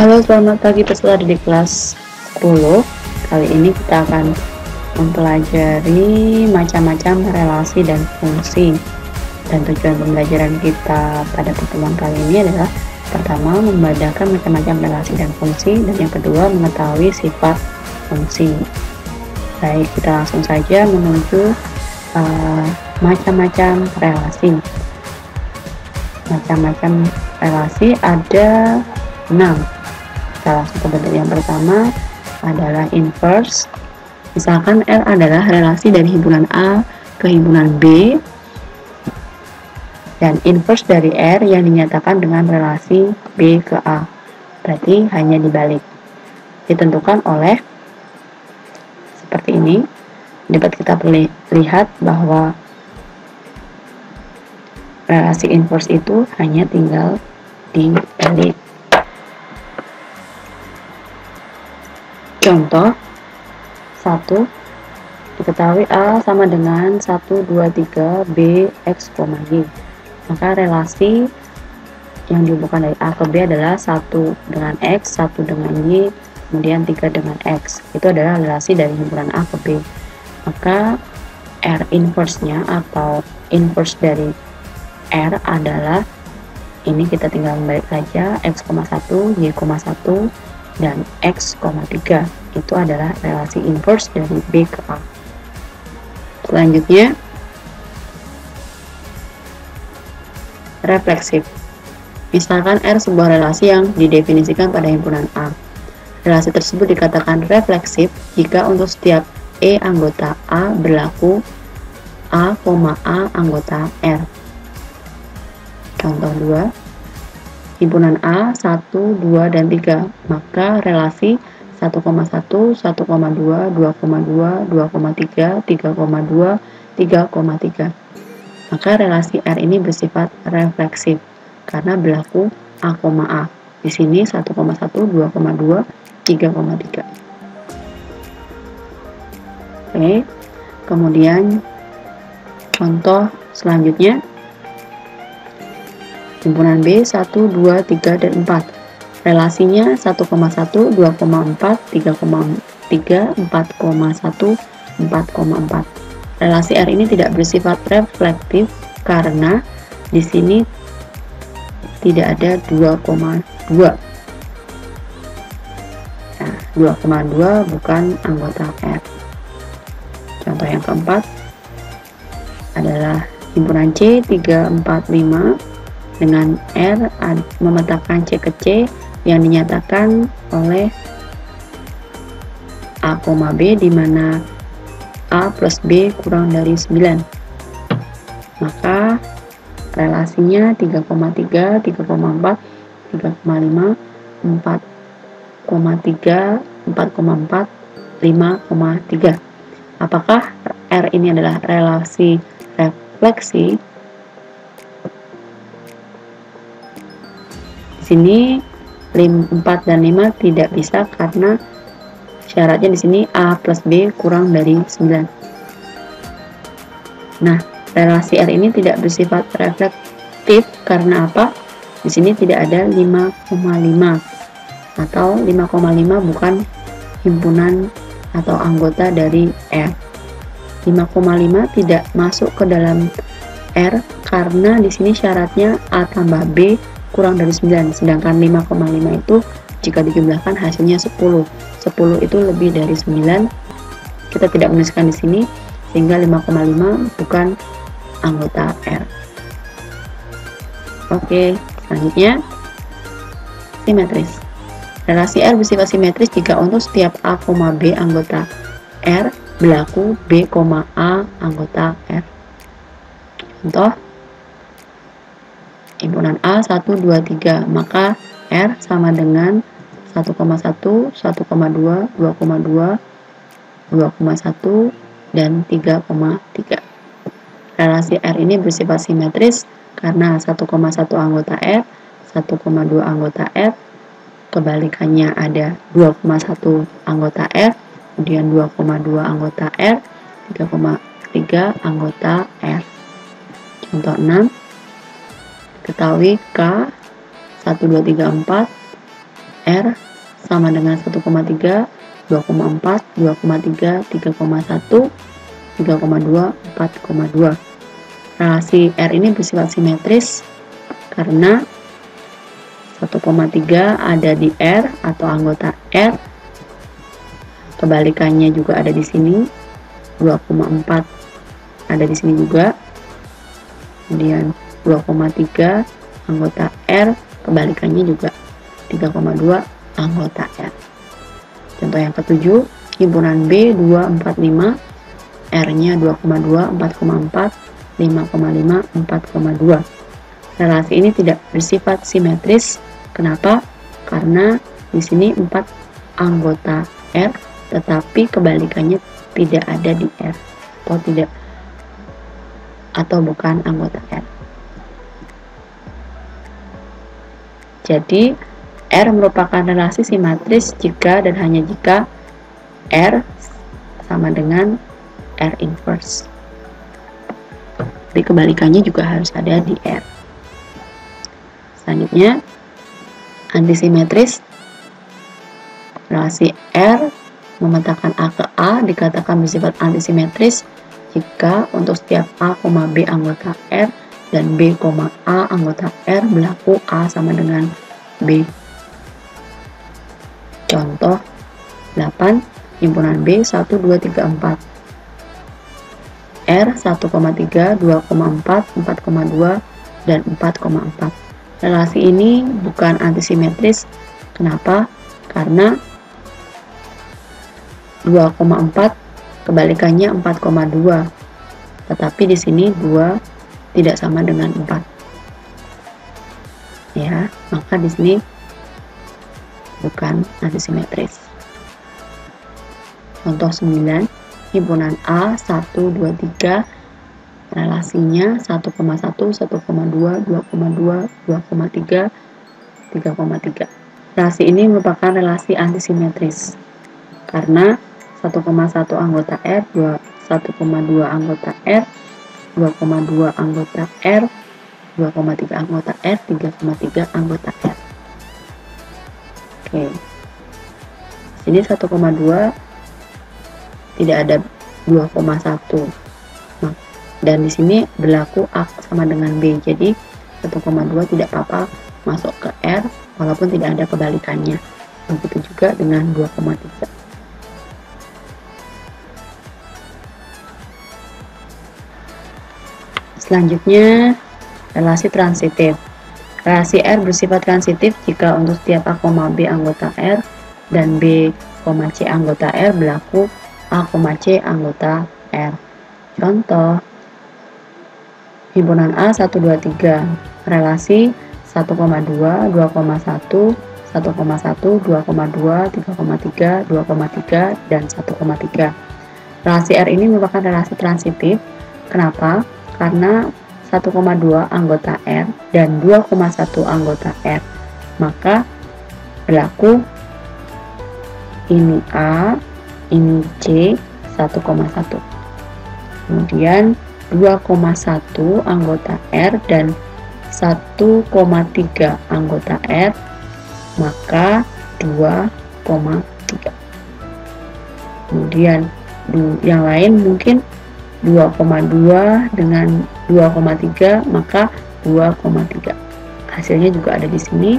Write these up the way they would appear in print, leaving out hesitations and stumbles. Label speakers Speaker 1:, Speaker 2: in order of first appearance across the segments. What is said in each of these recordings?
Speaker 1: Halo, selamat pagi peserta didik kelas 10. Kali ini kita akan mempelajari macam-macam relasi dan fungsi. Dan tujuan pembelajaran kita pada pertemuan kali ini adalah pertama, membedakan macam-macam relasi dan fungsi, dan yang kedua, mengetahui sifat fungsi. Baik, kita langsung saja menuju macam-macam relasi. Macam-macam relasi ada 6. Kita langsung ke bentuk yang pertama adalah inverse. Misalkan R adalah relasi dari himpunan A ke himpunan B, dan inverse dari R yang dinyatakan dengan relasi B ke A. Berarti hanya dibalik. Ditentukan oleh seperti ini. Dapat kita lihat bahwa relasi inverse itu hanya tinggal dibalik. Contoh 1, diketahui A sama dengan 1, 2, 3 B X, Y. Maka relasi yang dihubungkan dari A ke B adalah 1 dengan X, 1 dengan Y, kemudian 3 dengan X. Itu adalah relasi dari himpunan A ke B. Maka R inverse-nya atau inverse dari R adalah ini, kita tinggal balik saja, X,1, Y,1 dan X,3. Itu adalah relasi inverse dari B ke A. Selanjutnya, refleksif. Misalkan R sebuah relasi yang didefinisikan pada himpunan A. Relasi tersebut dikatakan refleksif jika untuk setiap E anggota A berlaku A, A anggota R. Contoh 2, himpunan A 1, 2, dan 3, maka relasi 1,1, 1,2, 2,2, 2,3, 3,2, 3,3. Maka relasi R ini bersifat refleksif karena berlaku A, A. Di sini 1,1, 2,2, 3,3. Oke. Kemudian contoh selanjutnya, himpunan B 1, 2, 3, dan 4. Relasinya 1,1, 2,4, 3,3, 4,1, 4,4. Relasi R ini tidak bersifat reflektif karena di sini tidak ada 2,2. Nah, 2,2 bukan anggota R. Contoh yang keempat adalah himpunan C 3, 4, 5 dengan R memetakan C ke C yang dinyatakan oleh A, B, di mana A plus B kurang dari 9. Maka relasinya 3,3, 3,4, 3,5, 4,3, 4,4, 5,3. Apakah R ini adalah relasi refleksi? Di sini 4 dan 5 tidak bisa karena syaratnya di sini A plus B kurang dari 9. Nah, relasi R ini tidak bersifat reflektif karena apa? Di sini tidak ada 5,5 atau 5,5 bukan himpunan atau anggota dari R. 5,5 tidak masuk ke dalam R karena di sini syaratnya A tambah B kurang dari 9, sedangkan 5,5 itu jika dijumlahkan hasilnya 10. 10 itu lebih dari 9. Kita tidak menuliskan di sini sehingga 5,5 bukan anggota R. Oke, selanjutnya simetris. Relasi R bersifat simetris jika untuk setiap A, B anggota R berlaku B, A anggota R. Contoh, himpunan A 1, 2, 3, maka R sama dengan 1,1, 1,2, 2,2, 2,1, dan 3,3. Relasi R ini bersifat simetris karena 1,1 anggota R, 1,2 anggota R, kebalikannya ada 2,1 anggota R, kemudian 2,2 anggota R, 3,3 anggota R. Contoh 6, ketahui K 1, 2, 3, 4 R sama dengan 1,3, 2,4, 2,3, 3,1, 3,2, 4,2. Relasi R ini bersifat simetris karena 1,3 ada di R atau anggota R, kebalikannya juga ada di sini, 2,4 ada di sini juga, kemudian 2,3 anggota R, kebalikannya juga 3,2 anggota R. Contoh yang ketujuh, himpunan B 245, R-nya 2,2, 4,4, 5,5, 4,2. Relasi ini tidak bersifat simetris. Kenapa? Karena di sini 4 anggota R, tetapi kebalikannya tidak ada di R atau bukan anggota R. Jadi R merupakan relasi simetris jika dan hanya jika R sama dengan R inverse. Jadi kebalikannya juga harus ada di R. Selanjutnya, antisimetris. Relasi R memetakan A ke A dikatakan bersifat antisimetris jika untuk setiap A, B anggota R dan B, A anggota R berlaku A sama dengan B. Contoh 8, himpunan B 1, 2, 3, 4. R 1,3, 2,4, 4,2, dan 4,4. Relasi ini bukan antisimetris. Kenapa? Karena 2,4 kebalikannya 4,2. Tetapi di sini 2 tidak sama dengan 4. Ya, maka di sini bukan antisimetris. Contoh 9, himpunan A 1, 2, 3, relasinya 1,1, 1,2, 2,2, 2,3, 3,3. Relasi ini merupakan relasi antisimetris karena 1,1 anggota R, 1,2 anggota R, 2,2 anggota R, 2,3 anggota R, 3,3 anggota R. Oke. Sini 1,2 tidak ada 2,1. Nah, dan di sini berlaku A sama dengan B. Jadi 1,2 tidak apa-apa masuk ke R walaupun tidak ada kebalikannya. Begitu juga dengan 2,3. Selanjutnya, relasi transitif. Relasi R bersifat transitif jika untuk setiap A, B anggota R dan B, C anggota R berlaku A, C anggota R. Contoh, himpunan A 1, 2, 3, relasi 1,2, 2,1, 1,1, 2,2, 3,3, 2,3, dan 1,3. Relasi R ini merupakan relasi transitif. Kenapa? Karena 1,2 anggota R dan 2,1 anggota R, maka berlaku ini A, ini C 1,1. Kemudian 2,1 anggota R dan 1,3 anggota R, maka 2,3. Kemudian yang lain mungkin 2,2 dengan 2,3, maka 2,3. Hasilnya juga ada di sini.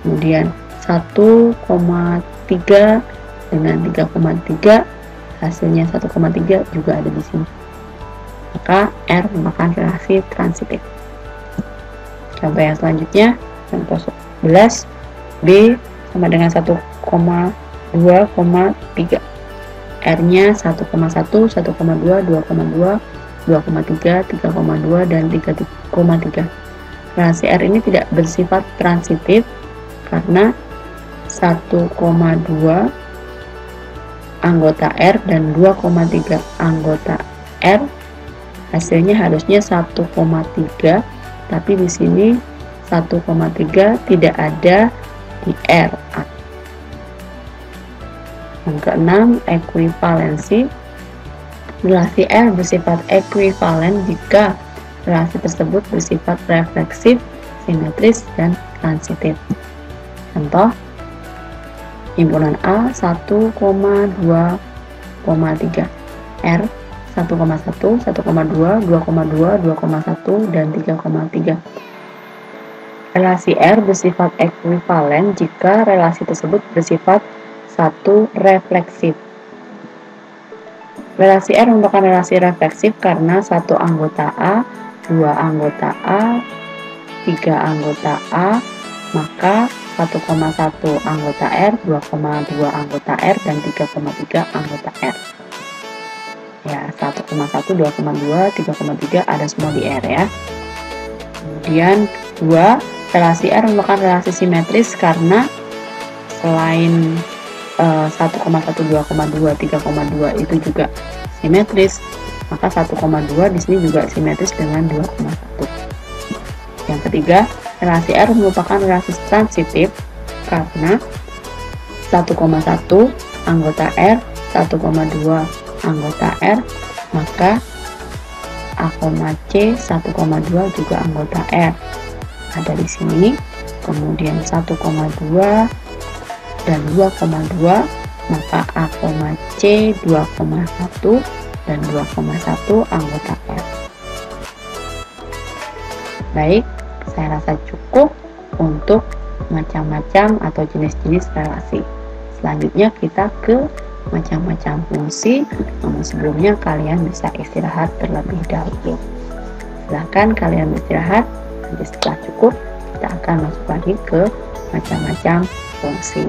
Speaker 1: Kemudian 1,3 dengan 3,3, hasilnya 1,3 juga ada di sini. Maka R merupakan relasi transitif. Contoh yang selanjutnya, contoh 11, B sama dengan 1,2,3. R-nya 1,1, 1,2, 2,2, 2,3, 3,2, dan 3,3. Relasi R ini tidak bersifat transitif karena 1,2 anggota R dan 2,3 anggota R, hasilnya harusnya 1,3, tapi di sini 1,3 tidak ada di R. Yang keenam, ekuivalensi. Relasi R bersifat ekuivalen jika relasi tersebut bersifat refleksif, simetris, dan transitif. Contoh, himpunan A 1,2,3, R 1,1, 1,2, 2,2, 2,1, dan 3,3. Relasi R bersifat ekuivalen jika relasi tersebut bersifat satu refleksif. Relasi R merupakan relasi refleksif karena satu anggota A, dua anggota A, tiga anggota A, maka 1,1 anggota R, 2,2 anggota R, dan 3,3 anggota R. Ya, 1,1, 2,2, 3,3 ada semua di R ya. Kemudian 2, relasi R merupakan relasi simetris karena selain 1,1, 2,2, 3,2 itu juga simetris, maka 1,2 di sini juga simetris dengan 2,1. Yang ketiga, relasi R merupakan relasi transitif karena 1,1 anggota R, 1,2 anggota R, maka A, C 1,2 juga anggota R. Ada di sini. Kemudian 1,2 dan 2,2, maka A, C 2,1 dan 2,1 anggota R. Baik, saya rasa cukup untuk macam-macam atau jenis-jenis relasi. Selanjutnya kita ke macam-macam fungsi, namun sebelumnya kalian bisa istirahat terlebih dahulu. Silahkan kalian beristirahat, nanti setelah cukup kita akan masuk lagi ke macam-macam fungsi.